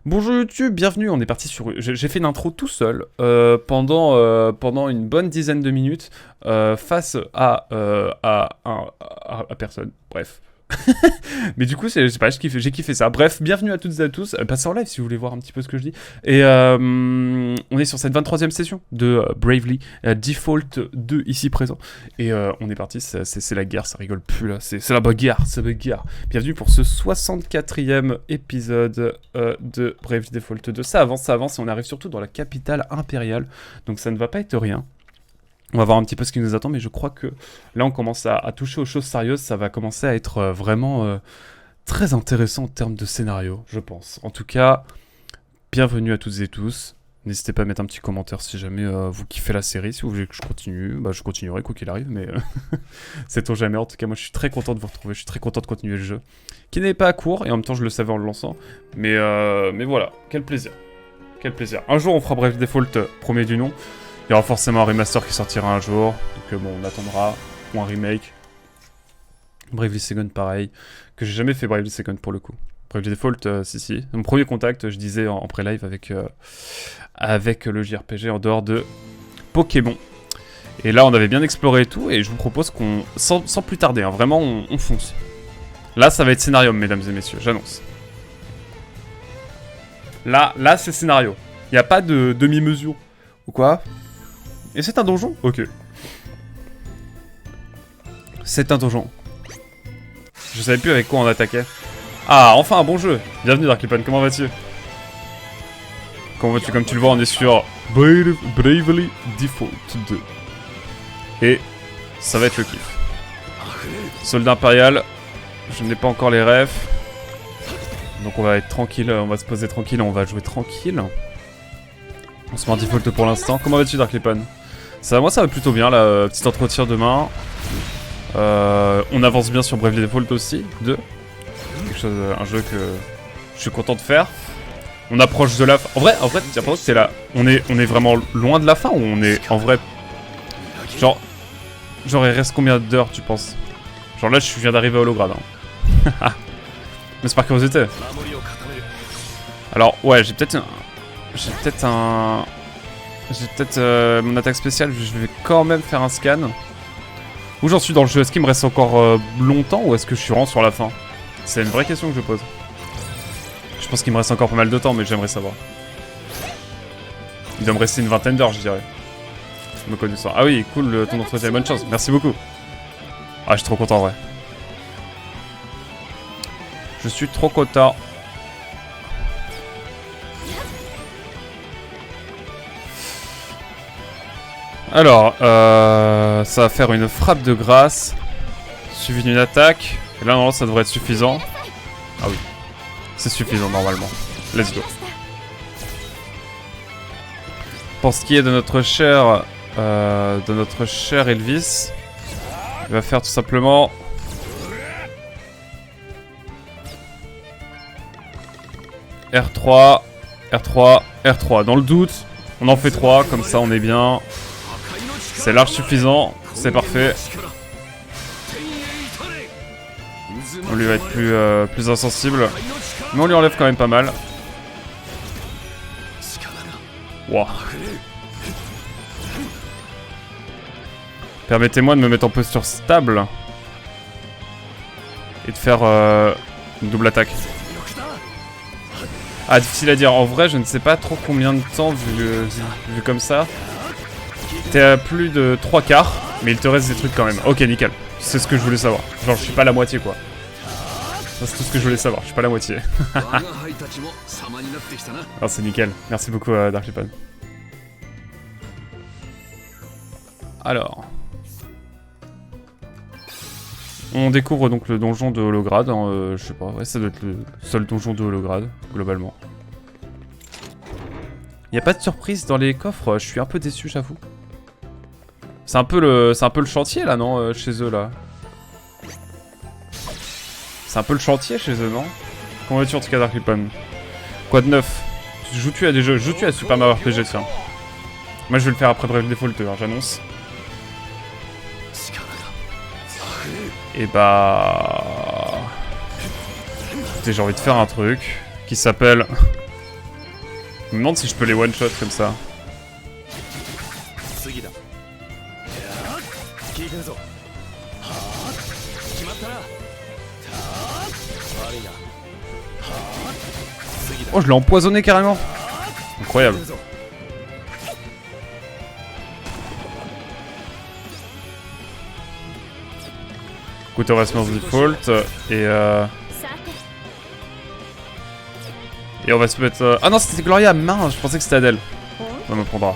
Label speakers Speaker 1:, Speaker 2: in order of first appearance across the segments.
Speaker 1: Bonjour YouTube, bienvenue, on est parti sur... J'ai fait une intro tout seul pendant une bonne dizaine de minutes face à personne, bref. Mais du coup, c'est pas, j'ai kiffé ça. Bref, bienvenue à toutes et à tous. Passez en live si vous voulez voir un petit peu ce que je dis. Et on est sur cette 23e session de Bravely Default 2 ici présent. Et on est parti, c'est la guerre, ça rigole plus là. C'est la bagarre, c'est la bagarre. Bienvenue pour ce 64e épisode de Bravely Default 2. Ça avance et on arrive surtout dans la capitale impériale. Donc ça ne va pas être rien. On va voir un petit peu ce qui nous attend, mais je crois que là, on commence à toucher aux choses sérieuses. Ça va commencer à être vraiment très intéressant en termes de scénario, je pense. En tout cas, bienvenue à toutes et tous. N'hésitez pas à mettre un petit commentaire si jamais vous kiffez la série. Si vous voulez que je continue, bah, je continuerai quoi qu'il arrive, mais sait-on jamais. En tout cas, moi, je suis très content de vous retrouver. Je suis très content de continuer le jeu, qui n'est pas court, et en même temps, je le savais en le lançant. Mais voilà, quel plaisir. Quel plaisir. Un jour, on fera Bravely Default, premier du nom. Il y aura forcément un remaster qui sortira un jour, donc bon, on attendra, ou un remake. Bravely Second, pareil, que j'ai jamais fait Bravely Second pour le coup. Bravely Default, si. Mon premier contact, je disais en pré-live avec le JRPG en dehors de Pokémon. Et là, on avait bien exploré et tout, et je vous propose qu'on, sans plus tarder, hein, vraiment, on fonce. Là, ça va être scénario, mesdames et messieurs, j'annonce. Là, c'est scénario. Il n'y a pas de demi-mesure. Ou quoi ? Et c'est un donjon ? Ok. C'est un donjon. Je savais plus avec quoi on attaquait. Ah, enfin un bon jeu. Bienvenue Darklipan, comment vas-tu ? Comment vas-tu ? Comme tu le vois, on est sur Bravely Default 2. Et ça va être le kiff. Soldat impérial, je n'ai pas encore les refs. Donc on va être tranquille, on va se poser tranquille, on va jouer tranquille. On se met en default pour l'instant. Comment vas-tu Darklipan ? Moi ça va plutôt bien là, petit entretien demain. On avance bien sur Bravely Default aussi, 2. Un jeu que je suis content de faire. On approche de la fin. En vrai, j'ai l'impression que c'est là. On est vraiment loin de la fin ou on est en vrai. Genre il reste combien d'heures tu penses ? Genre là je viens d'arriver à Holograde. Hein. Mais c'est par curiosité. Alors ouais, j'ai peut-être mon attaque spéciale, je vais quand même faire un scan. Où j'en suis dans le jeu ? Est-ce qu'il me reste encore longtemps ou est-ce que je suis vraiment sur la fin ? C'est une vraie question que je pose. Je pense qu'il me reste encore pas mal de temps, mais j'aimerais savoir. Il doit me rester une vingtaine d'heures, je dirais. Me connaissant. Ah oui, cool, ton entretien, bonne chance. Merci beaucoup. Ah, je suis trop content en vrai. Je suis trop content. Alors, ça va faire une frappe de grâce, suivie d'une attaque. Et là, normalement, ça devrait être suffisant. Ah oui, c'est suffisant normalement. Let's go. Pour ce qui est de notre cher Elvis, il va faire tout simplement... R3, R3, R3. Dans le doute, on en fait 3, comme ça on est bien. C'est large suffisant, c'est parfait. On lui va être plus insensible. Mais on lui enlève quand même pas mal. Wow. Permettez-moi de me mettre en posture stable. Et de faire une double attaque. Ah, difficile à dire. En vrai, je ne sais pas trop combien de temps vu comme ça. T'es à plus de 3/4, mais il te reste des trucs quand même. Ok, nickel. C'est ce que je voulais savoir. Genre, je suis pas à la moitié, quoi. C'est tout ce que je voulais savoir. Je suis pas à la moitié. Ah, c'est nickel. Merci beaucoup, Darklipan. Alors... On découvre donc le donjon de Holograde, hein, je sais pas, ouais, ça doit être le seul donjon de Holograde, globalement. Y'a pas de surprise dans les coffres, je suis un peu déçu, j'avoue. C'est un peu le chantier, là, non, chez eux, là. C'est un peu le chantier chez eux, non? Comment vas-tu, en tout cas, Darklipan? Quoi de neuf? Joues-tu à des jeux? Joues-tu à Super Mario RPG, tiens? Moi, je vais le faire après Bravely Default, hein, j'annonce. Et bah... Écoutez, j'ai envie de faire un truc qui s'appelle Je me demande si je peux les one-shot comme ça. Oh, je l'ai empoisonné carrément. Incroyable. Écoute, on va se mettre en default et on va se mettre... Ah non, c'était Gloria, mince, je pensais que c'était Adèle. On me prendra.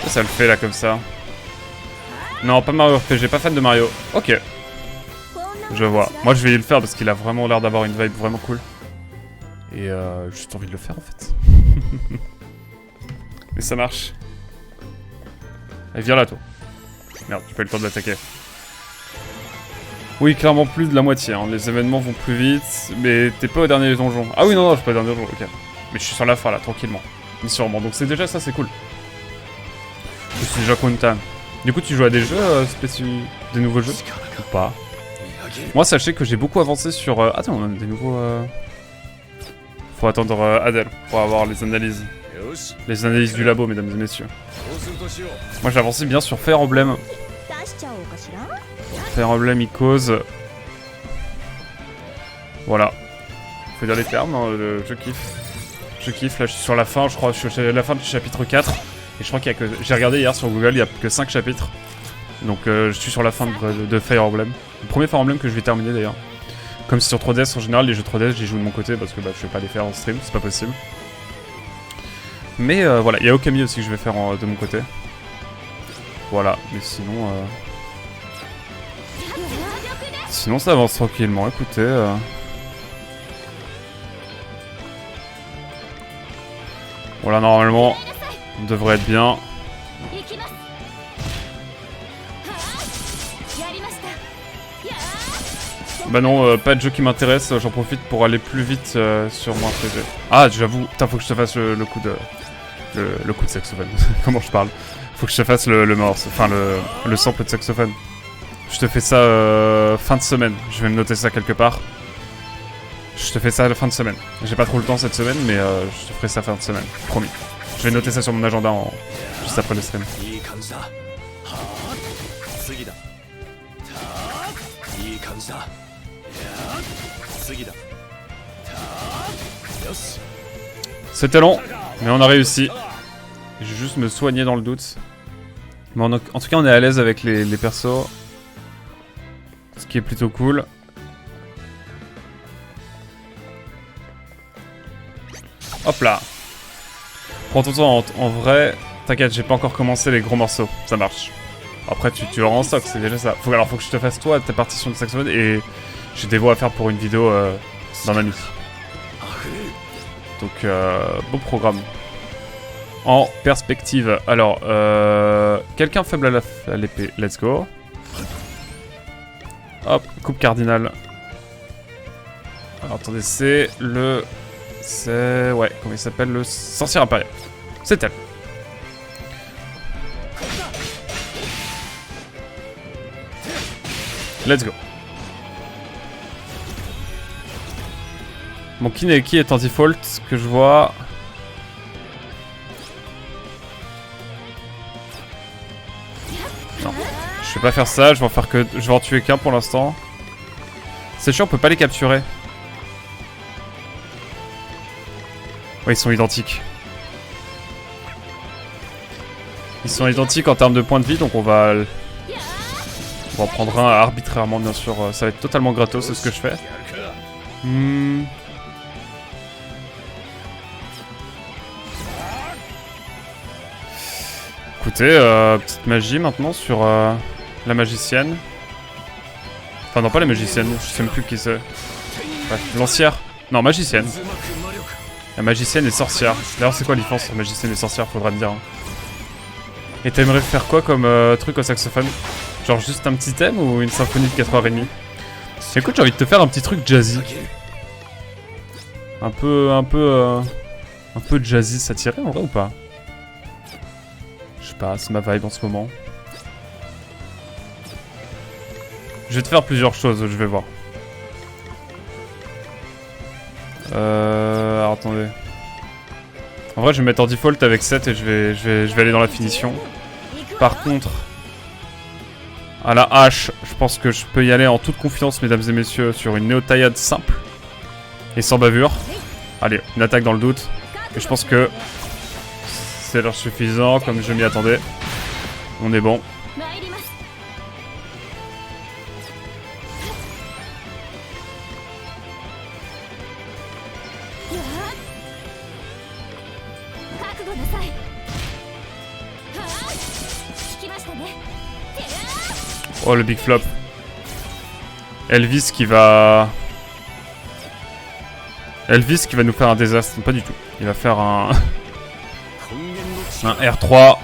Speaker 1: Ça le fait là comme ça. Non, pas Mario RPG, pas fan de Mario. Ok. Je vois. Moi je vais le faire parce qu'il a vraiment l'air d'avoir une vibe vraiment cool. Et j'ai juste envie de le faire en fait. Mais ça marche. Allez, viens là toi. Merde, j'ai pas eu le temps de l'attaquer. Oui, clairement plus de la moitié. Hein. Les événements vont plus vite. Mais t'es pas au dernier donjon. Ah oui, non, je suis pas au dernier donjon, ok. Mais je suis sur la fin là, tranquillement. Mais sûrement. Donc c'est déjà ça, c'est cool. Je suis déjà content. Du coup, tu joues à des jeux spécifiques, des nouveaux jeux ou pas? Moi, sachez que j'ai beaucoup avancé sur... Attends, on a des nouveaux... Faut attendre Adèle pour avoir les analyses. Les analyses du labo, mesdames et messieurs. Moi, j'ai avancé bien sur Fire Emblem. Fire Emblem, il cause... Voilà. Faut dire les termes, hein, je kiffe. Je kiffe, là, je suis sur la fin, je crois. Je suis à la fin du chapitre 4. Et je crois qu'il y a que... J'ai regardé hier sur Google, il y a que 5 chapitres. Donc je suis sur la fin de Fire Emblem. Le premier Fire Emblem que je vais terminer d'ailleurs. Comme c'est sur 3DS en général, les jeux 3DS, j'y joue de mon côté parce que bah, je vais pas les faire en stream, c'est pas possible. Mais voilà, il y a Okami aussi que je vais faire de mon côté. Voilà, mais sinon... Sinon ça avance tranquillement, écoutez... Voilà, normalement, on devrait être bien. Bah non, pas de jeu qui m'intéresse, j'en profite pour aller plus vite sur mon RPG. Ah, j'avoue, putain, faut que je te fasse le coup de... Le coup de saxophone, comment je parle. Faut que je te fasse le morceau, enfin le sample de saxophone. Je te fais ça fin de semaine, je vais me noter ça quelque part. Je te fais ça à la fin de semaine. J'ai pas trop le temps cette semaine, mais je te ferai ça fin de semaine, promis. Je vais noter ça sur mon agenda juste après le stream. C'était long, mais on a réussi. Je vais juste me soigner dans le doute. Mais en tout cas, on est à l'aise avec les persos. Ce qui est plutôt cool. Hop là. Prends ton temps en vrai. T'inquiète, j'ai pas encore commencé les gros morceaux. Ça marche. Après, tu l'auras en stock, c'est déjà ça. Faut que je te fasse toi ta partition de saxophone et j'ai des voix à faire pour une vidéo d'un ami. Donc, beau programme. En perspective. Alors, quelqu'un faible à l'épée. Let's go. Hop, coupe cardinale. Alors, attendez, c'est le... C'est... Ouais, comment il s'appelle? Le sorcier impérial. C'est elle. Let's go. Mon Kineki est en default, que je vois. Non, je vais pas faire ça, je vais en tuer qu'un pour l'instant. C'est sûr, on peut pas les capturer. Ouais, ils sont identiques. Ils sont identiques en termes de points de vie, donc on va en prendre un arbitrairement, bien sûr. Ça va être totalement gratos, c'est ce que je fais. Écoutez, petite magie maintenant sur la magicienne. Enfin non, pas la magicienne, je sais même plus qui c'est. Bref, lancière. Non, magicienne. La magicienne et sorcière. D'ailleurs, c'est quoi la différence entre magicienne et sorcière, faudra me dire. Hein. Et t'aimerais faire quoi comme truc au saxophone? Genre juste un petit thème ou une symphonie de 4h30? Écoute, j'ai envie de te faire un petit truc jazzy. Un peu jazzy, ça tirait en vrai ou pas? Je sais pas, c'est ma vibe en ce moment. Je vais te faire plusieurs choses, je vais voir. Alors, attendez. En vrai, je vais mettre en default avec 7 et je vais aller dans la finition. Par contre, à la hache, je pense que je peux y aller en toute confiance, mesdames et messieurs, sur une néo-taillade simple et sans bavure. Allez, une attaque dans le doute. Et je pense que c'est large suffisant, comme je m'y attendais. On est bon. Oh, le big flop. Elvis qui va nous faire un désastre. Pas du tout. Il va faire un R3.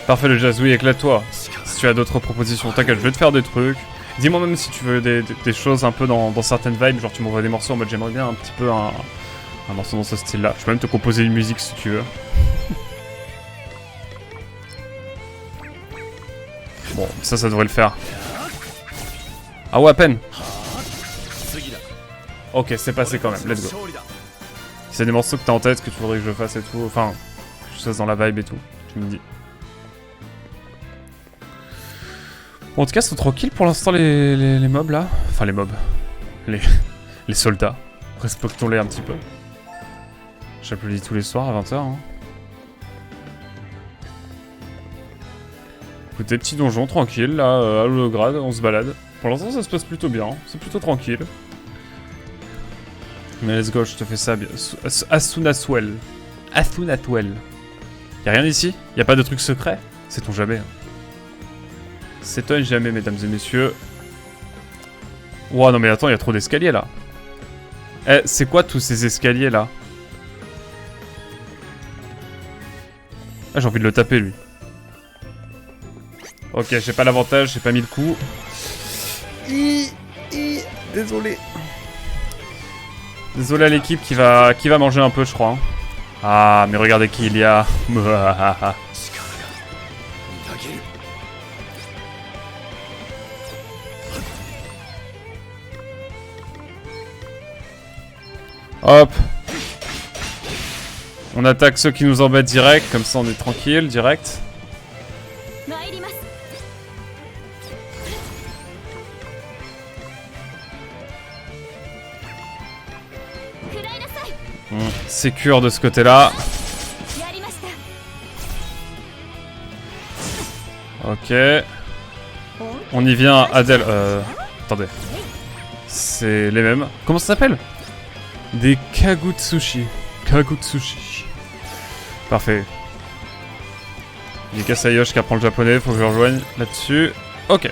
Speaker 1: Parfait, le jazz. Oui, éclate-toi. Si tu as d'autres propositions, t'inquiète, je vais te faire des trucs. Dis-moi même si tu veux des choses un peu dans certaines vibes. Genre, tu m'envoies des morceaux en mode j'aimerais bien un petit peu un morceau dans ce style-là. Je peux même te composer une musique si tu veux. Bon, ça devrait le faire. Ah ouais, à peine. Ok, c'est passé quand même, let's go. Si c'est des morceaux que t'as en tête, que tu voudrais que je fasse et tout, enfin, que je fasse dans la vibe et tout, tu me dis. Bon, en tout cas, c'est tranquille pour l'instant les mobs là. Enfin, les mobs. Les soldats. Respectons-les un petit peu. J'applaudis tous les soirs à 20h. Hein. Écoutez, petit donjon tranquille là, à l'holograde, on se balade. Pour l'instant, ça se passe plutôt bien, c'est plutôt tranquille. Mais let's go, je te fais ça bien. As soon as well. As soon as well. Y'a rien ici? Y'a pas de truc secret? Sait-on jamais. Hein. Sait-on jamais, mesdames et messieurs. Ouah, non mais attends, y'a trop d'escaliers là. Eh, c'est quoi tous ces escaliers là? Ah, j'ai envie de le taper lui. Ok, j'ai pas l'avantage, j'ai pas mis le coup. Désolé. Désolé à l'équipe qui va manger un peu, je crois. Hein. Ah, mais regardez qui il y a. Hop. On attaque ceux qui nous embêtent direct, comme ça on est tranquille, direct. Sécure de ce côté-là. Ok. On y vient, Adèle. Attendez. C'est les mêmes. Comment ça s'appelle? Des Kagutsushi. Kagutsushi. Parfait. Il y a Kasayoshi qui apprend le japonais, faut que je le rejoigne là-dessus. Ok.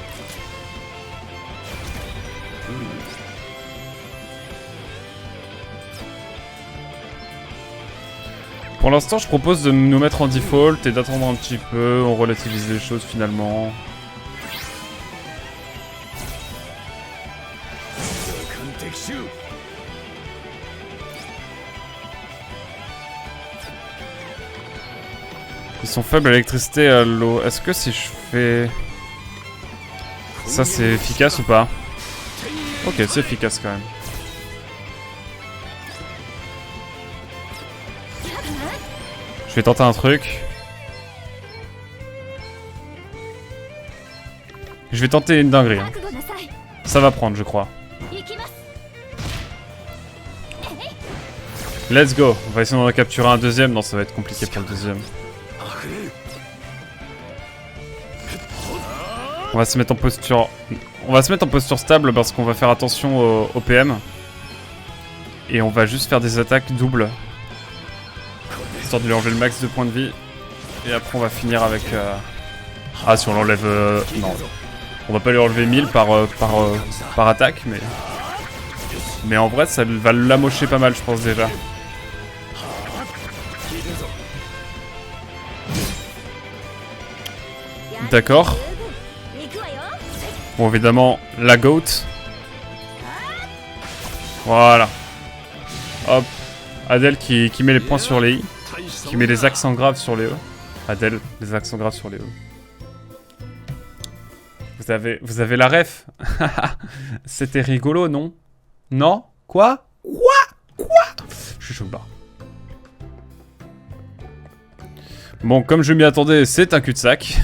Speaker 1: Pour l'instant, je propose de nous mettre en default et d'attendre un petit peu. On relativise les choses finalement. Ils sont faibles à l'électricité et à l'eau. Est-ce que si je fais... Ça, c'est efficace ou pas? Ok, c'est efficace quand même. Je vais tenter un truc. Je vais tenter une dinguerie. Hein. Ça va prendre, je crois. Let's go. On va essayer d'en capturer un deuxième. Non, ça va être compliqué pour le deuxième. On va se mettre en posture... On va se mettre en posture stable parce qu'on va faire attention au PM. Et on va juste faire des attaques doubles. Histoire de lui enlever le max de points de vie. Et après on va finir avec... Ah, si on l'enlève... Non. On va pas lui enlever 1000 par attaque, mais... Mais en vrai, ça va l'amocher pas mal, je pense, déjà. D'accord. Bon, évidemment, la goat. Voilà. Hop. Adèle qui met les points sur les i. Qui met les accents graves sur les e. Adèle, les accents graves sur les e. Vous avez la ref. C'était rigolo, non? Non? Quoi? Je suis choqué. Bon, comme je m'y attendais, c'est un cul-de-sac.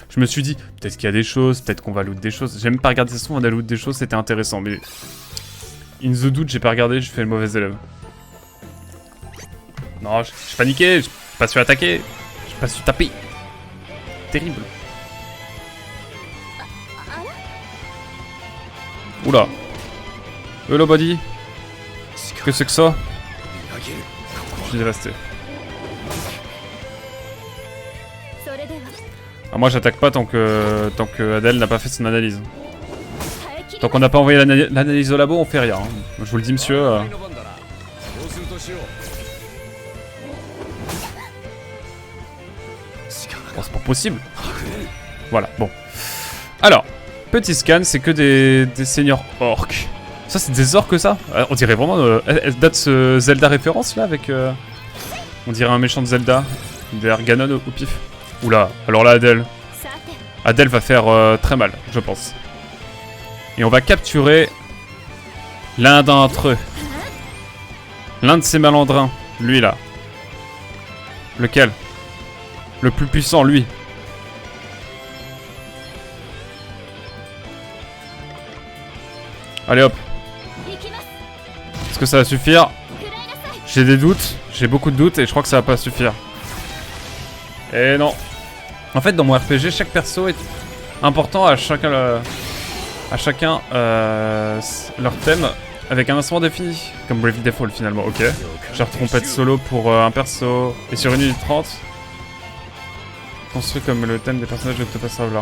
Speaker 1: Je me suis dit, peut-être qu'il y a des choses, peut-être qu'on va loot des choses. J'ai même pas regardé ça, on a loot des choses, c'était intéressant. Mais in the doute, j'ai pas regardé, j'ai fait le mauvais élève. Non, j'ai paniqué, j'ai pas su attaquer, j'ai pas su taper. Terrible. Oula. Hello buddy. Qu'est-ce que c'est que ça? Je suis dévasté. Ah, moi j'attaque pas tant que Adèle n'a pas fait son analyse. Tant qu'on n'a pas envoyé l'analyse au labo, on fait rien. Hein. Je vous le dis monsieur. Bon, c'est pas possible. Voilà, bon. Alors, petit scan, c'est que des seigneurs orques. Ça, c'est des orques, ça? On dirait vraiment... elle date ce Zelda référence, là, avec... on dirait un méchant de Zelda. Derrière Ganon au pif. Oula, alors là, Adèle va faire très mal, je pense. Et on va capturer... l'un d'entre eux. L'un de ces malandrins. Lui, là. Lequel? Le plus puissant, lui. Allez hop. Est-ce que ça va suffire? J'ai des doutes. J'ai beaucoup de doutes et je crois que ça va pas suffire. Et non. En fait, dans mon RPG, chaque perso est important à chacun leur thème avec un instrument défini. Comme Bravely Default finalement, ok. Genre trompette solo pour un perso. Et sur 1 minute 30. Construit comme le thème des personnages de Octopus Traveler.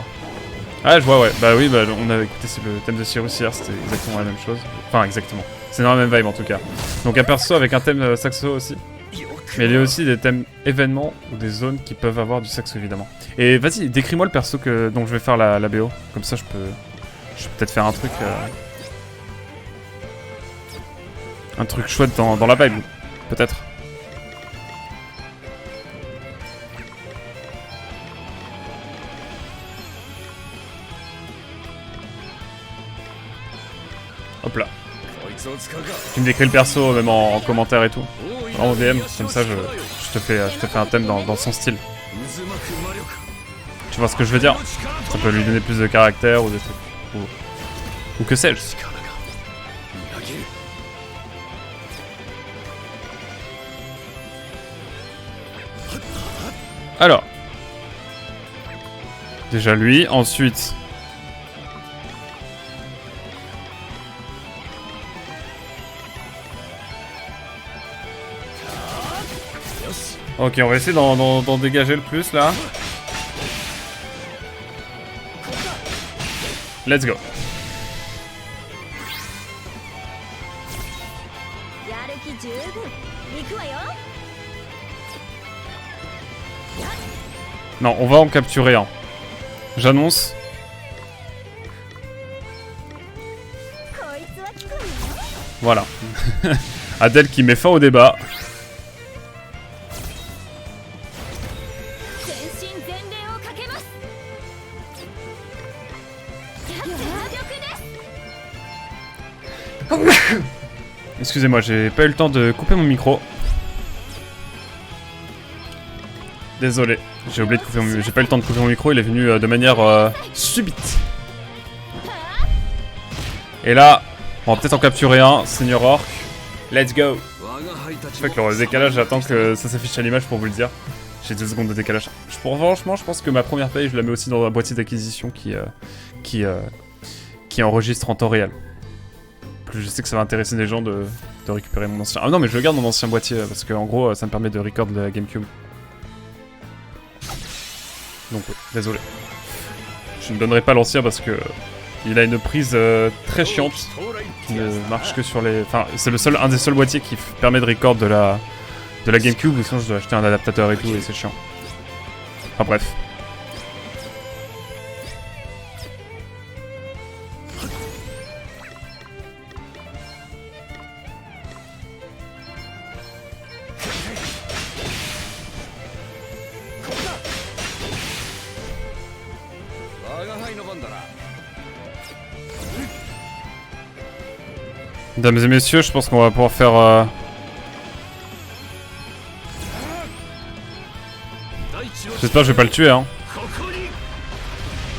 Speaker 1: Ah, je vois, ouais. Bah oui, bah, on avait écouté le thème de Cyrus hier, c'était exactement la même chose. Enfin, exactement. C'est dans la même vibe en tout cas. Donc un perso avec un thème saxo aussi. Mais il y a aussi des thèmes événements ou des zones qui peuvent avoir du saxo évidemment. Et vas-y, décris-moi le perso dont je vais faire la BO. Comme ça, je peux peut-être faire un truc. Un truc chouette dans la vibe. Peut-être. Hop là. Tu me décris le perso même en commentaire et tout. En DM, comme ça je te fais un thème dans son style. Tu vois ce que je veux dire? Ça peut lui donner plus de caractère ou des trucs. Ou que sais-je. Alors. Déjà lui, ensuite... Ok, on va essayer d'en dégager le plus là. Let's go. Non, on va en capturer un. J'annonce. Voilà. Adèle qui met fin au débat. Excusez-moi, j'ai pas eu le temps de couper mon micro. Désolé, j'ai oublié de couper mon... J'ai pas eu le temps de couper mon micro, il est venu de manière subite. Et là, on va peut-être en capturer un, Seigneur Orc. Let's go. Je fais que le décalage, j'attends que ça s'affiche à l'image pour vous le dire. J'ai 2 secondes de décalage. Franchement, je pense que ma première paye, je la mets aussi dans la boîtier d'acquisition qui enregistre en temps réel. Je sais que ça va intéresser des gens de récupérer mon ancien... Ah non, mais je garde mon ancien boîtier, parce que en gros, ça me permet de record la GameCube. Donc, désolé. Je ne donnerai pas l'ancien parce que... il a une prise très chiante, qui ne marche que sur les... Enfin, c'est un des seuls boîtiers qui permet de record de la GameCube, ou sinon je dois acheter un adaptateur et tout, et c'est chiant. Enfin bref. Mesdames et messieurs, je pense qu'on va pouvoir faire... J'espère que je vais pas le tuer, hein.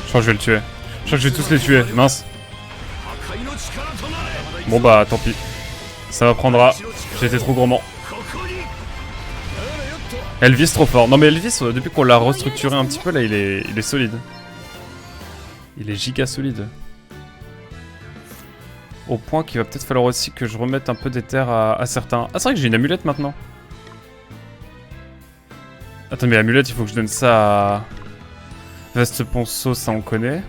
Speaker 1: Je crois que je vais le tuer. Je crois que je vais tous les tuer, mince. Bon bah, tant pis. Ça m'apprendra. J'ai été trop gourmand. Elvis trop fort. Non mais Elvis, depuis qu'on l'a restructuré un petit peu, là, il est solide. Il est giga solide. Au point qu'il va peut-être falloir aussi que je remette un peu d'éther à certains. Ah, c'est vrai que j'ai une amulette maintenant. Attends, mais l'amulette, il faut que je donne ça à... Veste ponceau, ça on connaît.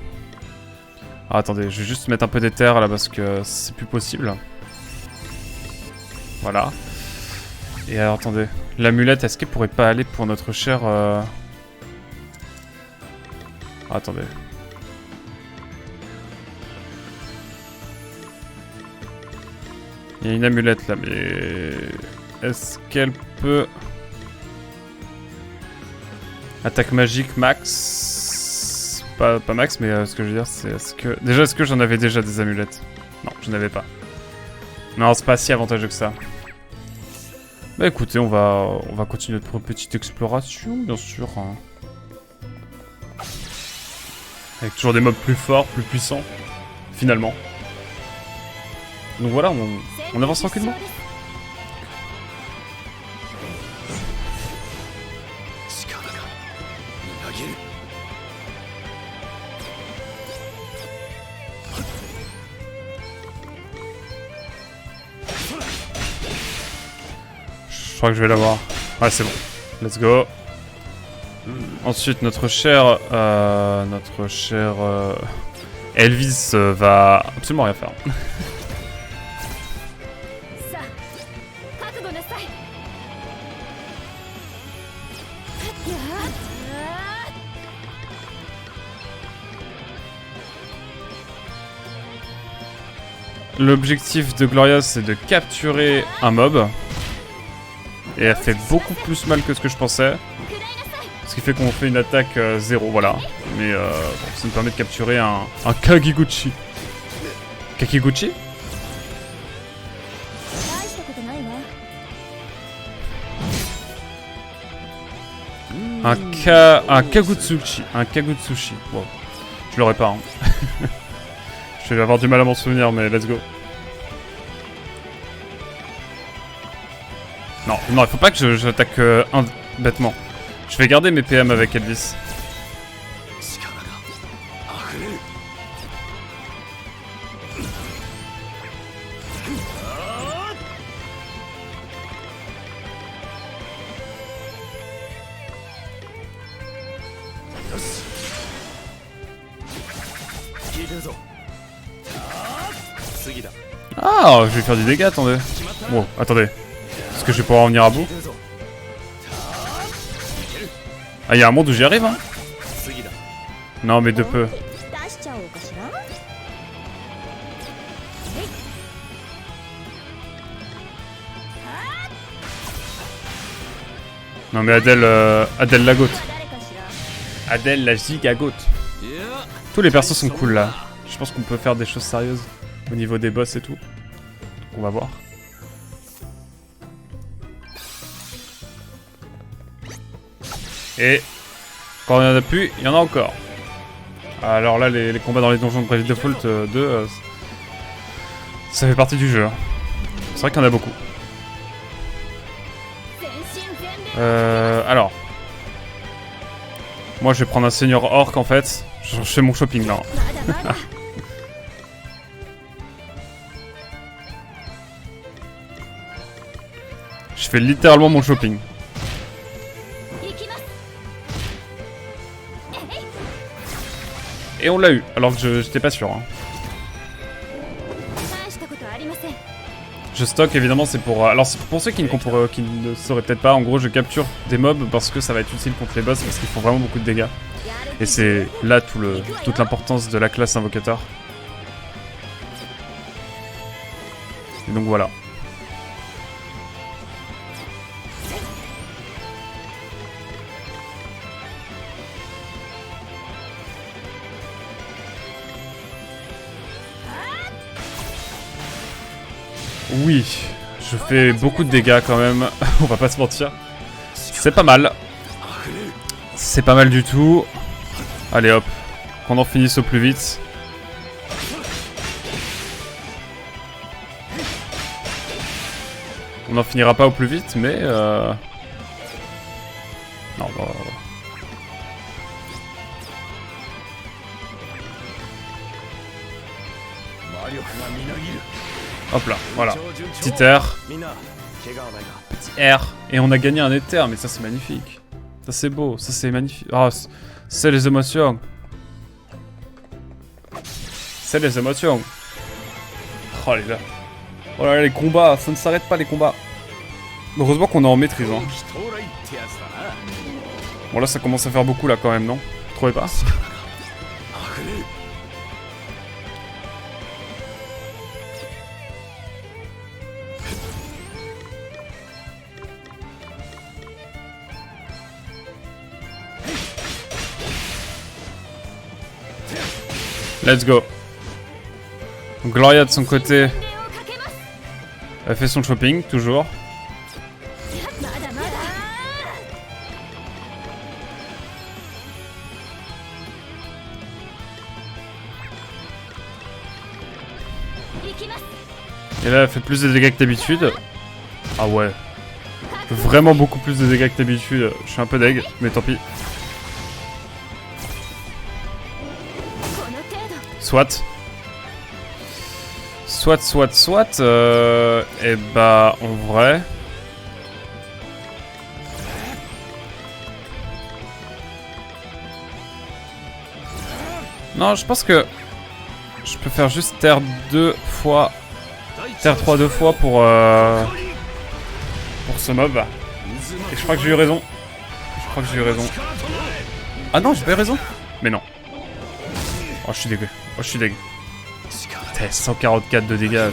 Speaker 1: Ah, attendez, je vais juste mettre un peu d'éther là parce que c'est plus possible. Voilà. Et alors, attendez. L'amulette, est-ce qu'elle pourrait pas aller pour notre cher... Ah, attendez. Il y a une amulette là, mais... Est-ce qu'elle peut... Attaque magique max... Pas max, mais ce que je veux dire, c'est est-ce que... Déjà, est-ce que j'en avais déjà des amulettes? Non, je n'avais pas. Non, c'est pas si avantageux que ça. Bah écoutez, on va continuer notre petite exploration, bien sûr. Hein. Avec toujours des mobs plus forts, plus puissants, finalement. Donc voilà, on avance tranquillement. Je crois que je vais l'avoir. Ouais, c'est bon. Let's go. Ensuite, notre cher Elvis va absolument rien faire. L'objectif de Gloria, c'est de capturer un mob. Et elle fait beaucoup plus mal que ce que je pensais. Ce qui fait qu'on fait une attaque 0, voilà. Mais bon, ça me permet de capturer un Kagiguchi. Kakiguchi? Un Kagutsuchi. Un Kagutsuchi. Bon, je l'aurais pas. Hein. Je vais avoir du mal à m'en souvenir, mais let's go. Non, non, il faut pas que j'attaque bêtement. Je vais garder mes PM avec Elvis. Ah, je vais faire du dégât, attendez. Bon, attendez. Est-ce que je vais pouvoir en venir à bout? Ah, il y a un monde où j'y arrive, hein? Non, mais de peu. Non, mais Adèle la goat. Adèle la giga goat. Tous les persos sont cool là. Je pense qu'on peut faire des choses sérieuses au niveau des boss et tout. On va voir. Et quand il n'y en a plus, il y en a encore. Alors là, les combats dans les donjons de Bravely Default 2, ça fait partie du jeu. Hein. C'est vrai qu'il y en a beaucoup. Alors. Moi, je vais prendre un seigneur orc en fait. Je fais mon shopping là. Je fais littéralement mon shopping. Et on l'a eu, alors que j'étais pas sûr. Hein. Je stocke évidemment, c'est pour... alors pour ceux qui ne sauraient peut-être pas, en gros je capture des mobs parce que ça va être utile contre les boss parce qu'ils font vraiment beaucoup de dégâts. Et c'est là toute l'importance de la classe invocateur. Et donc voilà. Oui, je fais beaucoup de dégâts quand même, on va pas se mentir. C'est pas mal. C'est pas mal du tout. Allez hop, qu'on en finisse au plus vite. On n'en finira pas au plus vite, mais... Non, bah... Hop là, voilà. Petit R. Petit R. Et on a gagné un éther, mais ça c'est magnifique. Ça c'est beau, ça c'est magnifique. Ah, c'est les émotions. C'est les émotions. Oh les gars. Oh là là, les combats, ça ne s'arrête pas les combats. Heureusement qu'on est en maîtrise. Hein. Bon là ça commence à faire beaucoup là quand même, non? Vous trouvez pas? Let's go. Gloria de son côté, elle fait son shopping, toujours. Et là, elle fait plus de dégâts que d'habitude. Ah ouais. Vraiment beaucoup plus de dégâts que d'habitude. Je suis un peu deg, mais tant pis. Soit. Et bah, en vrai... Non, je pense que... Je peux faire juste terre 2 fois... Terre 3 2 fois pour ce mob. Et je crois que j'ai eu raison. Ah non, j'ai pas eu raison. Mais non. Oh, je suis dégueu. Oh, je suis dégueu. 144 de dégâts.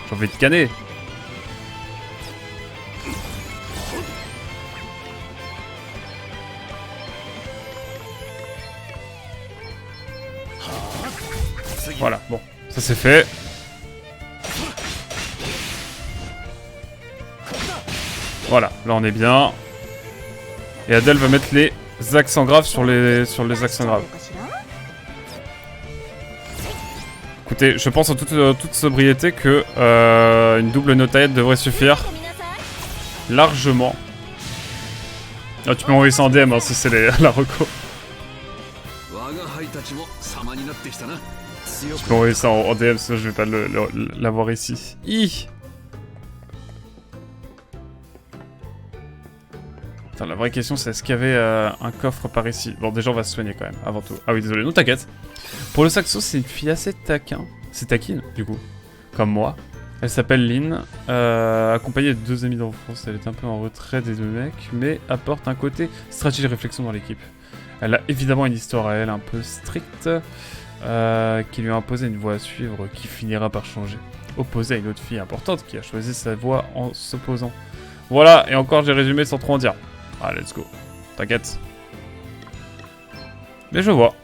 Speaker 1: J'ai envie de canner. Voilà, bon. Ça c'est fait. Voilà, là on est bien. Et Adèle va mettre les accents graves sur les accents graves. Écoutez, je pense en toute sobriété que une double notaillette devrait suffire. Largement. Ah, tu peux m'envoyer ça en DM, hein, si c'est la reco. Tu peux m'envoyer ça en DM, sinon je vais pas l'avoir ici. Attends, la vraie question c'est est-ce qu'il y avait un coffre par ici? Bon, déjà on va se soigner quand même, avant tout. Ah oui, désolé, non t'inquiète. Pour le Saxo, c'est une fille assez taquin. C'est taquine, du coup, comme moi. Elle s'appelle Lynn, accompagnée de 2 amis d'enfance. Elle est un peu en retrait des 2 mecs, mais apporte un côté stratégie et réflexion dans l'équipe. Elle a évidemment une histoire à elle un peu stricte, qui lui a imposé une voie à suivre qui finira par changer. Opposée à une autre fille importante qui a choisi sa voie en s'opposant. Voilà, et encore j'ai résumé sans trop en dire. Ah, let's go. T'inquiète. Mais je vois.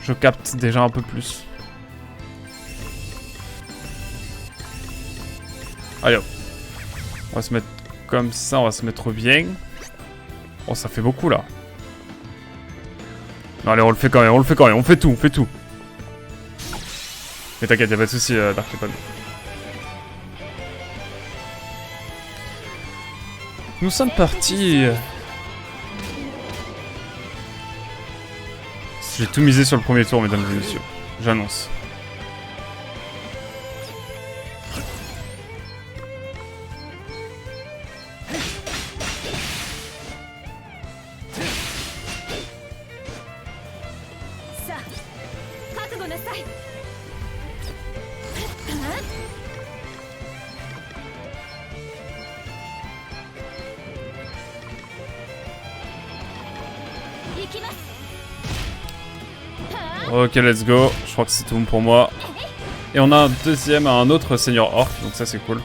Speaker 1: Je capte déjà un peu plus. Allez hop. On va se mettre comme ça, on va se mettre bien. Oh, ça fait beaucoup là. Non, allez, on le fait quand même, on fait tout. Mais t'inquiète, y'a pas de soucis, Dark Weapon. Nous sommes partis. J'ai tout misé sur le premier tour, mesdames et messieurs. J'annonce. Ok, let's go. Je crois que c'est tout bon pour moi. Et on a un deuxième, un autre seigneur orc, donc ça c'est cool.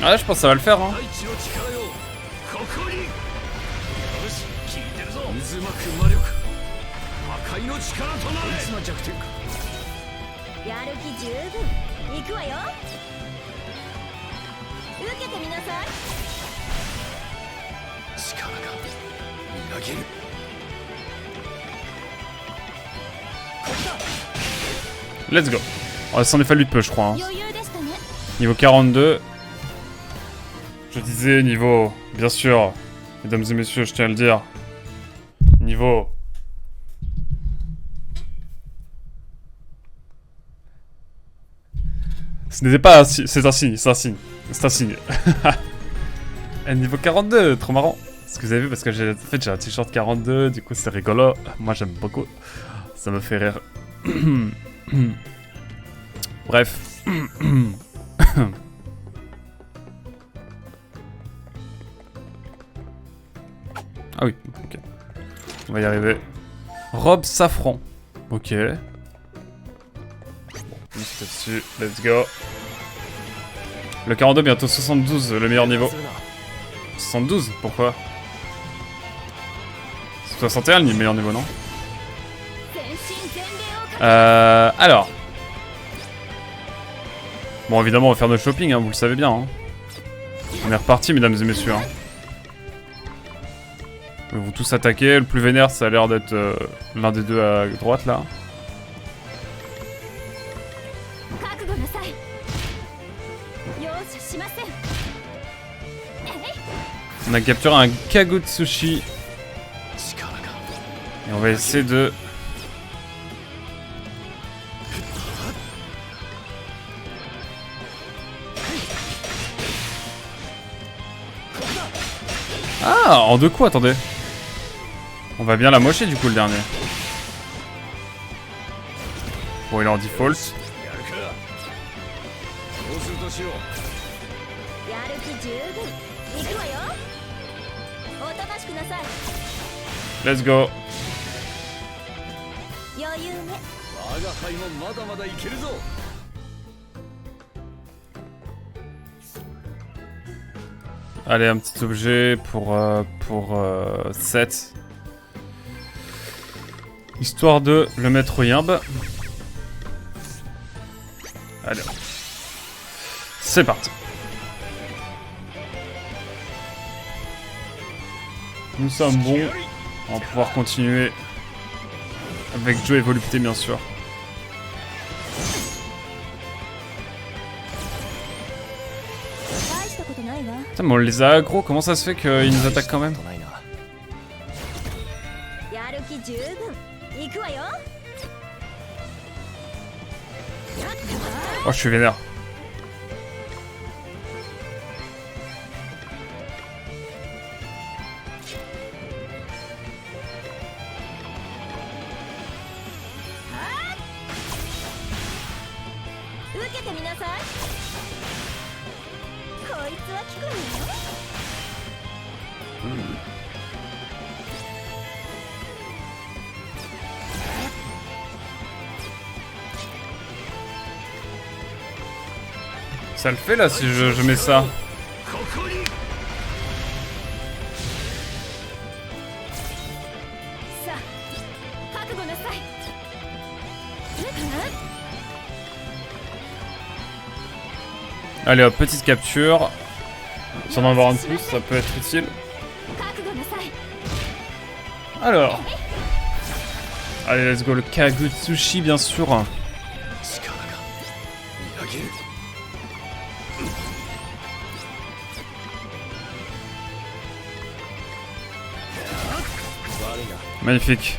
Speaker 1: Ah, je pense que ça va le faire, hein.
Speaker 2: やる気十分行くわよ。受けてみなさい。
Speaker 3: 力がみなぎる。
Speaker 1: Let's go. Oh, ça en est fallu de peu, je crois. Hein.
Speaker 2: 余裕でしたね。
Speaker 1: Niveau 42. Je disais niveau, bien sûr, mesdames et messieurs, je tiens à le dire. Niveau. Ce n'était pas un signe, c'est un signe, c'est un signe. C'est un signe. Et niveau 42, trop marrant. Ce que vous avez vu, parce que j'ai un t-shirt 42, du coup c'est rigolo. Moi j'aime beaucoup. Ça me fait rire. Bref. Ah oui, ok. On va y arriver. Robe safran. Ok. Bon, juste là-dessus. Let's go. Le 42, bientôt 72, le meilleur niveau. 72, pourquoi? 61 le meilleur niveau, non? Alors. Bon, évidemment, on va faire notre shopping, hein, vous le savez bien. Hein. On est reparti, mesdames et messieurs. Hein. Ils vont tous attaquer. Le plus vénère, ça a l'air d'être l'un des deux à droite, là. On a capturé un Kagutsushi. Et on va essayer de... Ah, en deux coups, attendez. On va bien la mocher du coup le dernier. Bon, il est en default. Let's go. Allez, un petit objet pour 7. Histoire de le mettre au yimbe. Allez. C'est parti. Nous sommes bons. On va pouvoir continuer avec Joe et Volupté, bien sûr. Putain, mais on les a aggro, comment ça se fait qu'ils nous attaquent quand même? Oh, je suis vénère. Ça le fait là si je mets ça. Allez hop, petite capture. Si on en avoir un de plus, ça peut être utile. Alors. Allez, let's go, le Kagutsushi bien sûr. Magnifique.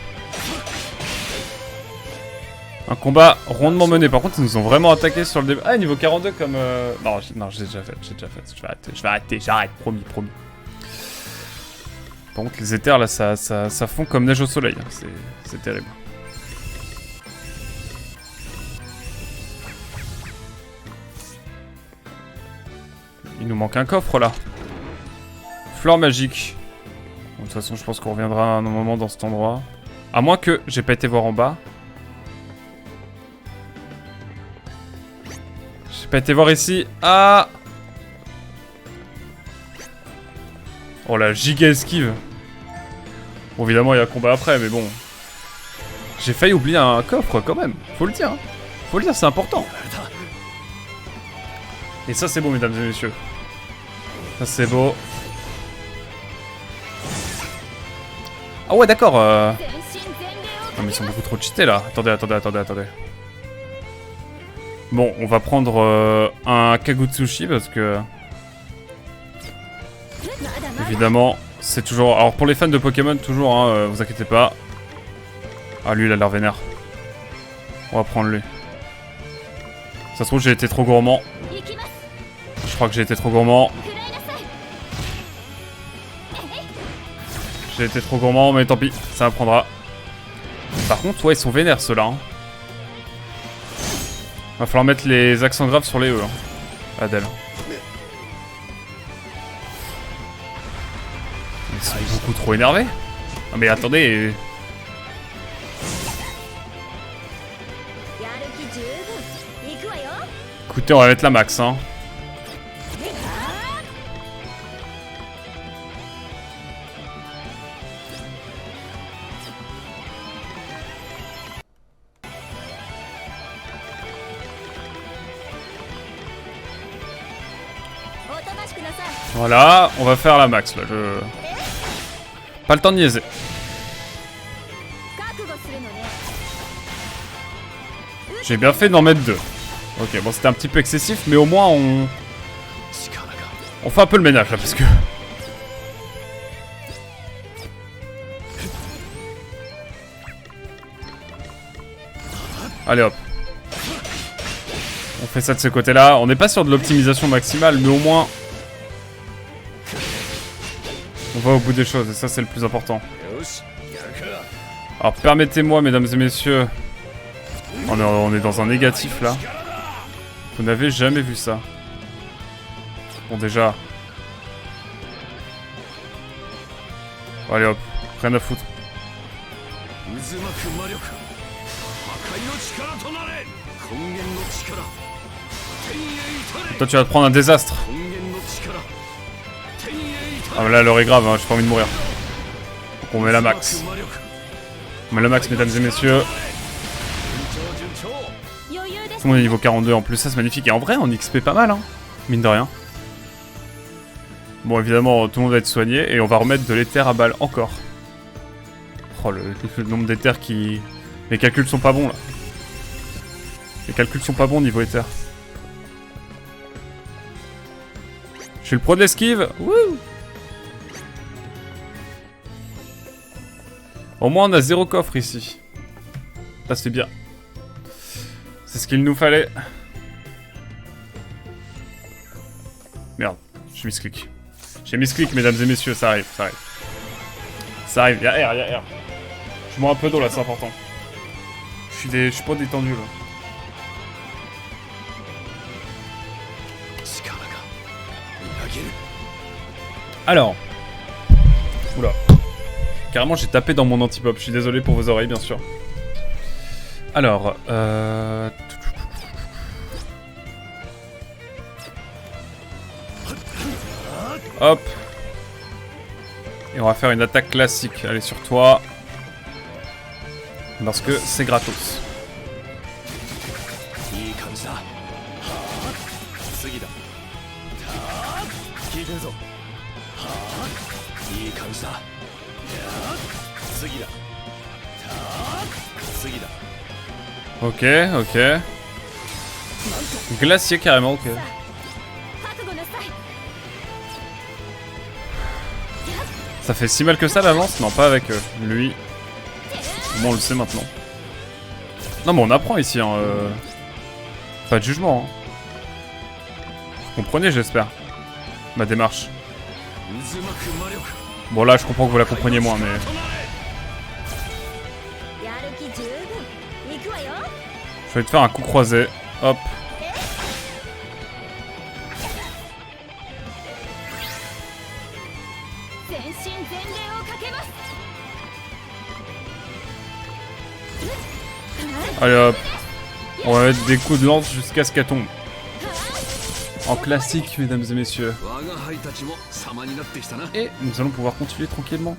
Speaker 1: Un combat rondement mené. Par contre, ils nous ont vraiment attaqué sur le début. Ah, niveau 42 comme... Non, j'ai déjà fait. Je vais arrêter. J'arrête. Promis. Par contre, les éthers, là, ça fond comme neige au soleil. C'est terrible. Il nous manque un coffre, là. Fleur magique. Bon, de toute façon, je pense qu'on reviendra à un moment dans cet endroit. À moins que j'ai pas été voir en bas. J'ai pas été voir ici. Ah! Oh la giga esquive. Bon, évidemment, il y a combat après, mais bon. J'ai failli oublier un coffre quand même. Faut le dire. Hein. Faut le dire, c'est important. Et ça, c'est beau, mesdames et messieurs. Ça, c'est beau. Ah ouais, d'accord. Non, mais ils sont beaucoup trop cheatés là. Attendez. Bon, on va prendre un Kagutsushi parce que... Évidemment, c'est toujours... Alors pour les fans de Pokémon, toujours, hein, vous inquiétez pas. Ah, lui, il a l'air vénère. On va prendre lui. Ça se trouve, j'ai été trop gourmand. Je crois que j'ai été trop gourmand. J'ai été trop gourmand, mais tant pis, ça m'apprendra. Par contre, ouais, ils sont vénères ceux-là. Hein. Va falloir mettre les accents graves sur les E. Hein. Adèle. Ils sont beaucoup trop énervés. Ah mais attendez. Écoutez, on va mettre la max. Hein. Voilà, on va faire la max là. Pas le temps de niaiser. J'ai bien fait d'en mettre 2. Ok, bon c'était un petit peu excessif, mais au moins on fait un peu le ménage là parce que... Allez hop. On fait ça de ce côté-là. On n'est pas sur de l'optimisation maximale, mais au moins... On va au bout des choses, et ça c'est le plus important. Alors permettez-moi, mesdames et messieurs... On est dans un négatif là. Vous n'avez jamais vu ça. Bon déjà... Allez hop, rien à foutre. Toi tu vas te prendre un désastre. Ah mais là l'heure est grave, hein, j'ai pas envie de mourir. Donc on met la max. On met la max mesdames et messieurs. Tout le monde est niveau 42 en plus, ça c'est magnifique. Et en vrai on XP pas mal hein, mine de rien. Bon évidemment tout le monde va être soigné et on va remettre de l'éther à balle encore. Oh le nombre d'éther qui... Les calculs sont pas bons là. Les calculs sont pas bons niveau éther. Je suis le pro de l'esquive. Wouh! Au moins on a 0 coffre ici. Ça c'est bien. C'est ce qu'il nous fallait. Merde, j'ai misclick. J'ai misclick mesdames et messieurs, ça arrive, ça arrive. Ça arrive, y'a R, y'a R. Je bois un peu d'eau là, c'est important. Je suis pas détendu là. Alors. Oula. Carrément j'ai tapé dans mon anti-pop, je suis désolé pour vos oreilles bien sûr. Alors, hop. Et on va faire une attaque classique. Allez sur toi. Parce que c'est gratos. Ok, ok. Glacier carrément, ok. Ça fait si mal que ça la lance? Non, pas avec lui. Bon, on le sait maintenant. Non, mais on apprend ici, hein. Pas de jugement. Hein. Vous comprenez, j'espère, ma démarche. Bon, là, je comprends que vous la compreniez moins, mais... Je vais te faire un coup croisé. Hop. Allez hop. On va mettre des coups de lance jusqu'à ce qu'elle tombe. En classique, mesdames et messieurs.
Speaker 3: 我が輩たちも様になってきたな。
Speaker 1: Et nous allons pouvoir continuer tranquillement.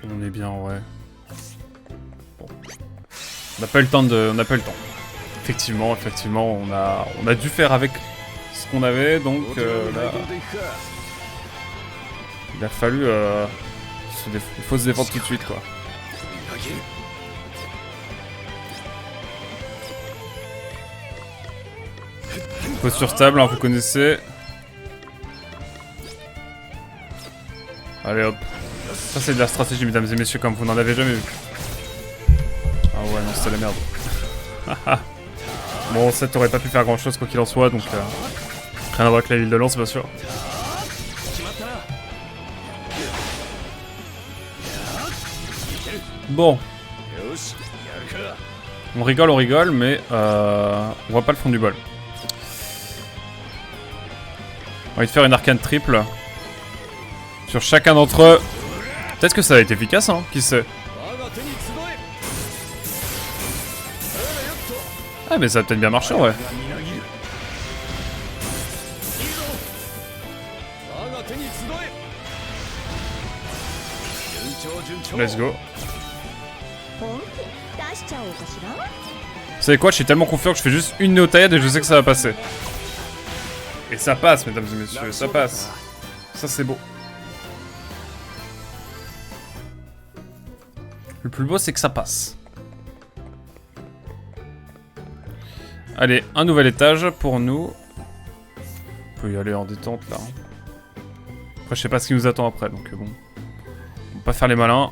Speaker 1: On est bien, ouais. Bon. On n'a pas eu le temps de... On n'a pas eu le temps. Effectivement, on a dû faire avec ce qu'on avait, donc là... Il a fallu... il faut se défendre tout de suite, quoi.
Speaker 3: 見上げる。
Speaker 1: Posture stable, hein, vous connaissez. Allez hop. Ça c'est de la stratégie, mesdames et messieurs, comme vous n'en avez jamais vu. Ah ouais, non, c'est la merde. Bon, ça t'aurais pas pu faire grand chose quoi qu'il en soit, donc rien à voir avec la ville de Lens, bien sûr. Bon. On rigole, mais on voit pas le fond du bol. On va de faire une arcane triple sur chacun d'entre eux. Peut-être que ça a été efficace, hein, qui sait. Ah mais ça a peut-être bien marché, ouais. Let's go.
Speaker 2: 本気出しちゃおうかしら。
Speaker 1: Vous savez quoi, je suis tellement confiant que je fais juste une néo-taillade et je sais que ça va passer. Et ça passe, mesdames et messieurs, ça passe. Ça c'est beau. Le plus beau c'est que ça passe. Allez, un nouvel étage pour nous. On peut y aller en détente là. Après je sais pas ce qui nous attend après, donc bon. On va pas faire les malins.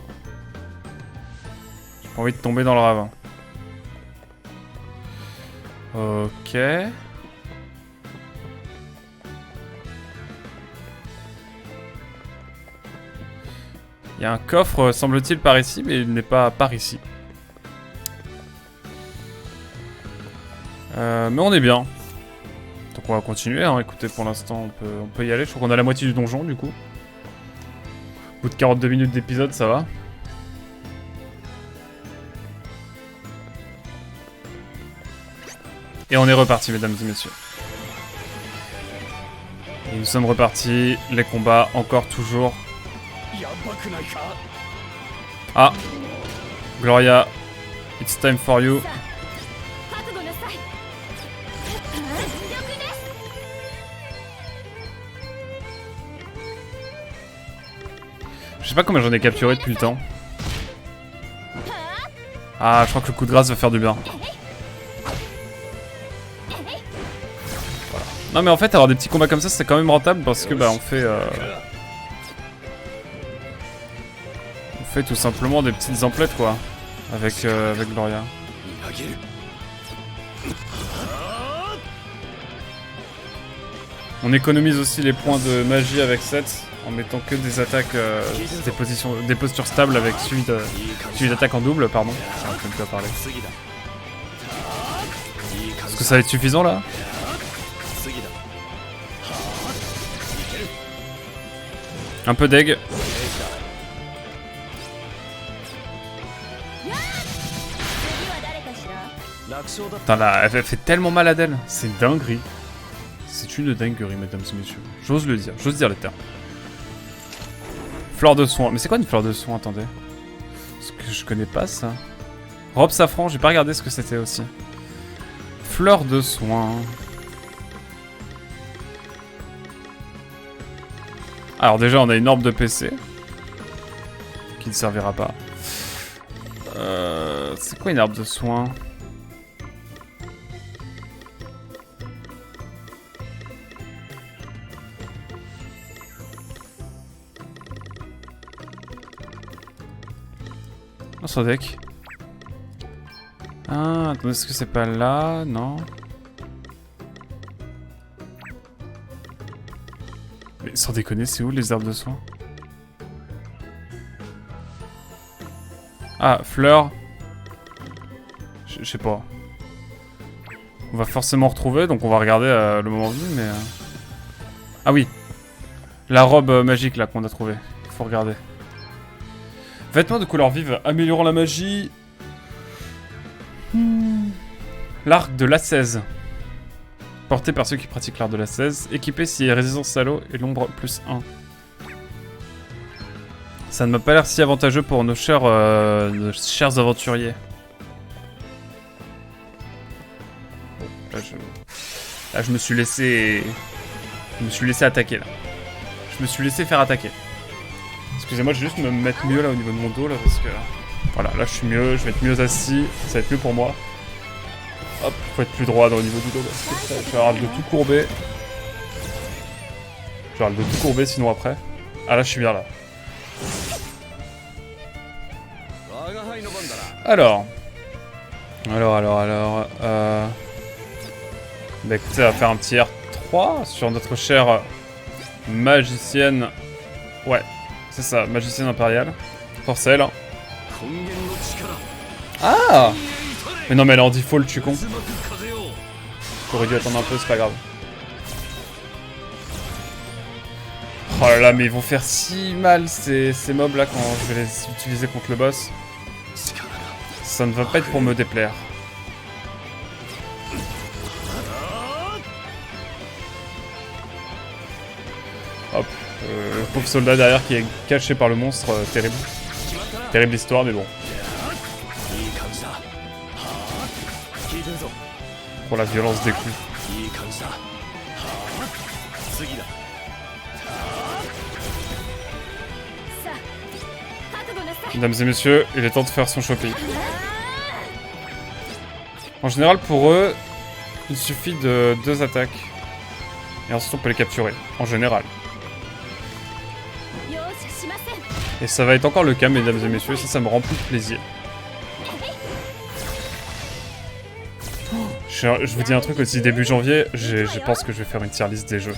Speaker 1: J'ai pas envie de tomber dans le ravin. Ok. Il y a un coffre, semble-t-il, par ici, mais il n'est pas par ici. Mais on est bien. Donc on va continuer, hein. Écoutez, pour l'instant, on peut y aller. Je crois qu'on a la moitié du donjon, du coup. Au bout de 42 minutes d'épisode, ça va. Et on est reparti, mesdames et messieurs. Et nous sommes repartis. Les combats, encore, toujours. Ah, Gloria, it's time for you.
Speaker 2: 覚悟なさい。全力です。
Speaker 1: Je sais pas combien j'en ai capturé depuis le temps. Ah, je crois que le coup de grâce va faire du bien. Voilà. Non mais en fait, avoir des petits combats comme ça, c'est quand même rentable parce que bah on fait tout simplement des petites emplettes quoi, avec Gloria.
Speaker 3: 見上げる。
Speaker 1: On économise aussi les points de magie avec 7 en mettant que des attaques, des postures stables avec suivi d'attaque en double, pardon. J'arrive même plus à parler.
Speaker 3: 次だ。いい感
Speaker 1: Est-ce
Speaker 3: じ
Speaker 1: que ça va être suffisant là?
Speaker 3: 次だ。
Speaker 1: Un peu d'egg.
Speaker 2: 次は誰かしら。
Speaker 3: 楽勝だ。
Speaker 1: Putain là, elle fait tellement mal à Adèle. C'est une dinguerie. C'est une dinguerie, mesdames et messieurs. J'ose le dire, j'ose dire les termes. Fleur de soin. Mais c'est quoi une fleur de soin? Attendez. Parce que je connais pas ça. Robe safran, j'ai pas regardé ce que c'était aussi. Fleur de soin. Alors déjà, on a une orbe de PC. Qui ne servira pas. C'est quoi une arbre de soin? Oh, sur deck. Ah, attendez, est-ce que c'est pas là? Non. Mais sans déconner, c'est où les herbes de soin? Ah, fleurs. Je sais pas. On va forcément retrouver, donc on va regarder le moment venu, mais... Ah oui. La robe magique, là, qu'on a trouvée. Faut regarder. Vêtements de couleur vive, améliorant la magie. L'arc de l'ascèse. Porté par ceux qui pratiquent l'art de l'ascèse. Équipé si résistance à l'eau et l'ombre plus 1. Ça ne m'a pas l'air si avantageux pour nos chers aventuriers. Bon, là, je me suis laissé... Je me suis laissé attaquer, là. Je me suis laissé faire attaquer. Excusez-moi, je vais juste me mettre mieux, là, au niveau de mon dos, là, parce que... Voilà, là, je suis mieux, je vais être mieux assis. Ça va être mieux pour moi. Hop, faut être plus droit dans le niveau du dos, parce que je vais avoir le dos tout courbé. Je vais avoir le dos tout courbé, sinon après... Ah, là, je suis bien, là. Alors. Bah écoutez, on va faire un petit R3 sur notre chère magicienne. Ouais, c'est ça, magicienne impériale. Forcelle. Ah! Mais non, mais elle est en default, je suis con. J'aurais dû attendre un peu, c'est pas grave. Oh là là, mais ils vont faire si mal ces mobs là quand je vais les utiliser contre le boss. Ça ne va pas être pour me déplaire. Hop, le pauvre soldat derrière qui est caché par le monstre, terrible. Terrible histoire, mais bon. Pour la violence des coups. Mesdames et messieurs, il est temps de faire son shopping. En général, pour eux, il suffit de 2 attaques. Et ensuite, on peut les capturer. En général. Et ça va être encore le cas, mesdames et messieurs. Ça me rend plus de plaisir. Je vous dis un truc aussi, début janvier, je pense que je vais faire une tier list des jeux.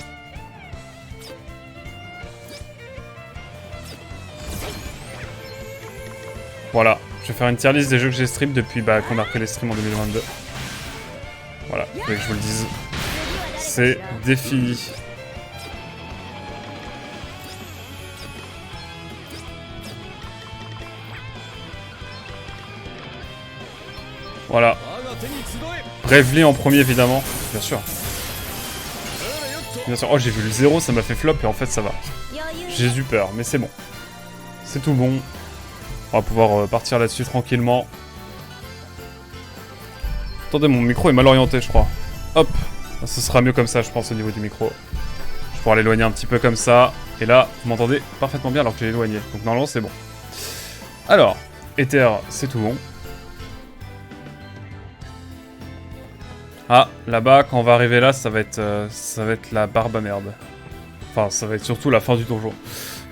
Speaker 1: Voilà, je vais faire une tier list des jeux que j'ai stream depuis qu'on a repris les streams en 2022. Voilà, il faut que je vous le dise. C'est défini. Voilà. Bravely en premier, évidemment. Bien sûr. Bien sûr. Oh, j'ai vu le 0, ça m'a fait flop et en fait ça va. J'ai eu peur, mais c'est bon. C'est tout bon. On va pouvoir partir là-dessus tranquillement. Attendez, mon micro est mal orienté, je crois. Hop. Ce sera mieux comme ça, je pense, au niveau du micro. Je pourrai l'éloigner un petit peu comme ça. Et là, vous m'entendez parfaitement bien alors que je l'ai éloigné. Donc normalement, c'est bon. Alors, Ether, c'est tout bon. Ah, là-bas, quand on va arriver là, ça va être la barbe à merde. Enfin, ça va être surtout la fin du donjon.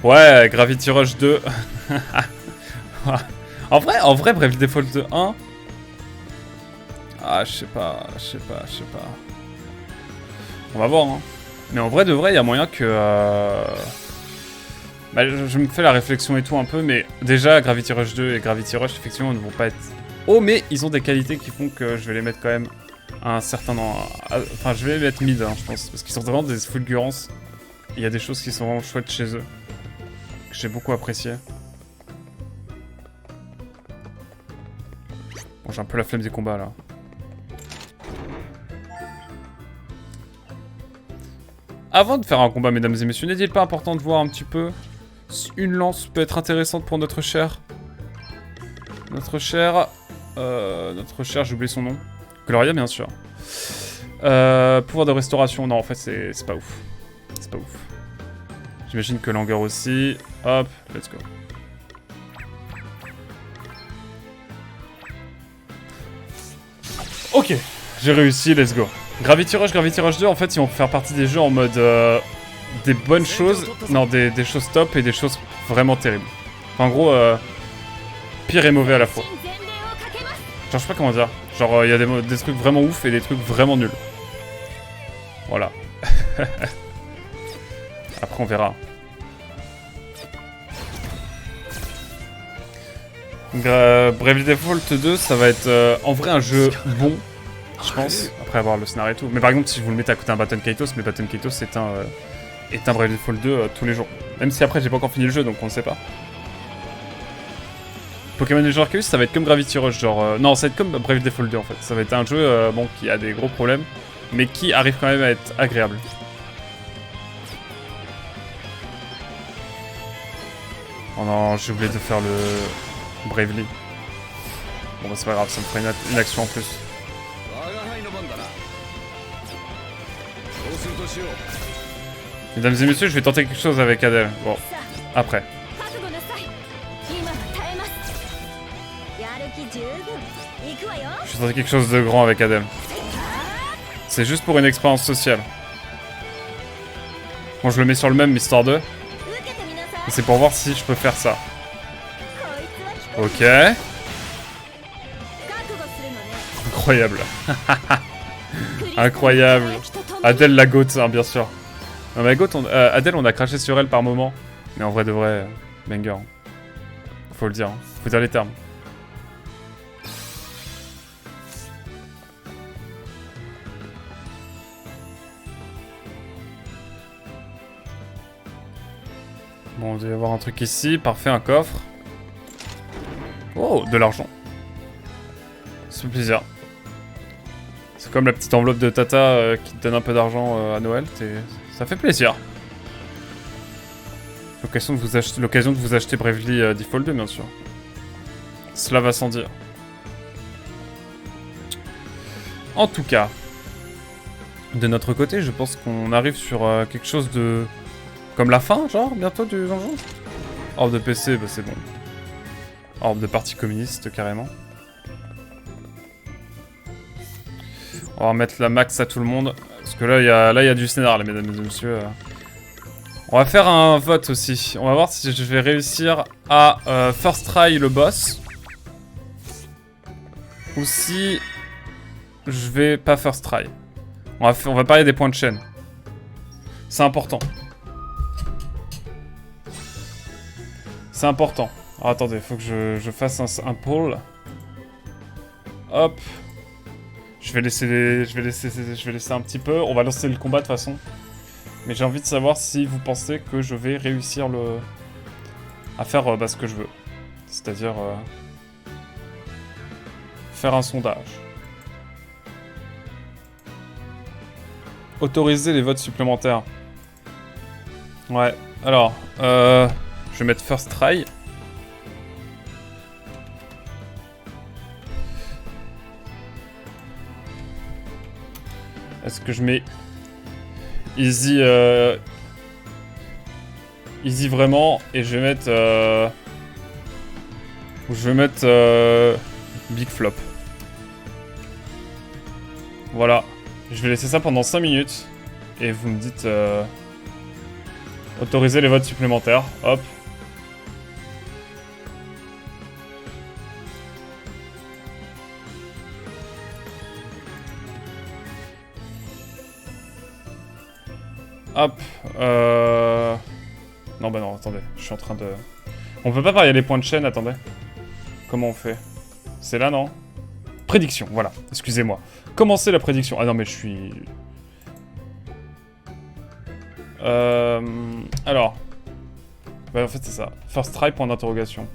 Speaker 1: Ouais, Gravity Rush 2. en vrai, Bravely Default 1. Ah, je sais pas. On va voir, hein. Mais en vrai de vrai, il y a moyen que... je me fais la réflexion et tout un peu, mais déjà, Gravity Rush 2 et Gravity Rush, effectivement, ne vont pas être... Oh, mais ils ont des qualités qui font que je vais les mettre quand même à un certain... Enfin, je vais les mettre mid, hein, je pense, parce qu'ils sont vraiment des fulgurances. Il y a des choses qui sont vraiment chouettes chez eux, que j'ai beaucoup apprécié. Bon, j'ai un peu la flemme des combats, là. Avant de faire un combat, mesdames et messieurs, n'est-il pas important de voir un petit peu si une lance peut être intéressante pour notre cher... j'ai oublié son nom. Gloria, bien sûr. Pouvoir de restauration, non, en fait, c'est pas ouf. C'est pas ouf. J'imagine que Langueur aussi. Hop, let's go. Ok, j'ai réussi, let's go. Gravity Rush 2, en fait, ils vont faire partie des jeux en mode des bonnes choses, non, des choses top et des choses vraiment terribles. Enfin, en gros, pire et mauvais à la fois. Genre, je sais pas comment dire. Genre, il y a des trucs vraiment ouf et des trucs vraiment nuls. Voilà. Après, on verra. Bravely Default 2, ça va être en vrai un jeu bon. Je pense, après avoir le scénario et tout. Mais par exemple, si vous le mettez à côté d'un Baton Kaitos, mais Baton Kaitos est un Bravely Default 2 tous les jours. Même si après, j'ai pas encore fini le jeu, donc on ne sait pas. Pokémon Legends Arceus, ça va être comme Gravity Rush, genre... non, ça va être comme Bravely Default 2 en fait. Ça va être un jeu, bon, qui a des gros problèmes, mais qui arrive quand même à être agréable. Oh non, j'ai oublié de faire le... Bravely. Bon bah c'est pas grave, ça me fera une action en plus. Mesdames et messieurs, je vais tenter quelque chose avec Adèle. Bon, après.
Speaker 2: 覚悟なさい。今は耐えます。やる気十分。行くわよ。
Speaker 1: Je vais tenter quelque chose de grand avec Adèle. C'est juste pour une expérience sociale. Bon, je le mets sur le même, histoire de...
Speaker 2: 受けてみなさい。
Speaker 1: Et c'est pour voir si je peux faire ça.
Speaker 2: こいつは
Speaker 1: Ok.
Speaker 2: 覚悟するのね。
Speaker 1: Incroyable.
Speaker 2: クリスタル
Speaker 1: Incroyable.
Speaker 2: の輝きと共に
Speaker 1: Adèle la goat, hein, bien sûr. Non mais goat, Adèle, on a craché sur elle par moment. Mais en vrai de vrai, banger. Faut le dire, hein. Faut dire les termes. Bon, il doit y avoir un truc ici. Parfait, un coffre. Oh, de l'argent. Ça fait plaisir. C'est comme la petite enveloppe de Tata qui te donne un peu d'argent à Noël. Ça fait plaisir. L'occasion de vous acheter Bravely Default 2, bien sûr. Cela va sans dire. En tout cas, de notre côté, je pense qu'on arrive sur quelque chose de... Comme la fin, genre, bientôt du donjon. Orbe de PC, bah c'est bon. Orbe de parti communiste, carrément. On va remettre la max à tout le monde. Parce que là, il y a du scénar, là, mesdames et messieurs. On va faire un vote aussi. On va voir si je vais réussir à first try le boss. Ou si je vais pas first try. On va parler des points de chaîne. C'est important. C'est important. Alors attendez, faut que je fasse un pull. Hop. Je vais laisser un petit peu. On va lancer le combat de toute façon. Mais j'ai envie de savoir si vous pensez que je vais réussir à faire ce que je veux. C'est-à-dire faire un sondage. Autoriser les votes supplémentaires. Ouais, alors, je vais mettre first try. Est-ce que je mets easy, easy vraiment, et je vais mettre, big flop. Voilà. Je vais laisser ça pendant 5 minutes. Et vous me dites... autoriser les votes supplémentaires. Hop. Hop. Non, bah non, attendez. Je suis en train de... On peut pas varier les points de chaîne, attendez. Comment on fait? C'est là, non? Prédiction, voilà. Excusez-moi. Commencer la prédiction. Ah non, mais je suis... Alors... Bah en fait, c'est ça. First try, point d'interrogation.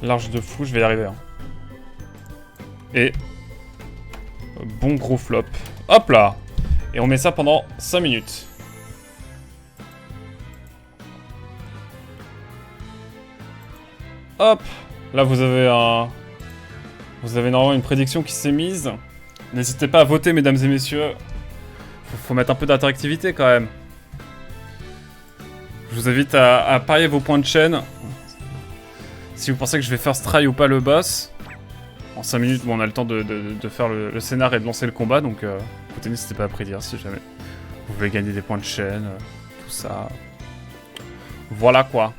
Speaker 1: Large de fou, je vais y arriver. Hein. Et... Bon gros flop. Hop là! Et on met ça pendant 5 minutes. Hop! Là, vous avez normalement une prédiction qui s'est mise. N'hésitez pas à voter, mesdames et messieurs. Faut mettre un peu d'interactivité quand même. Je vous invite à parier vos points de chaîne. Si vous pensez que je vais first try ou pas le boss. En 5 minutes, bon, on a le temps de faire le scénar et de lancer le combat. Donc, écoutez, n'hésitez pas à prédire si jamais vous voulez gagner des points de chaîne. Tout ça. Voilà quoi.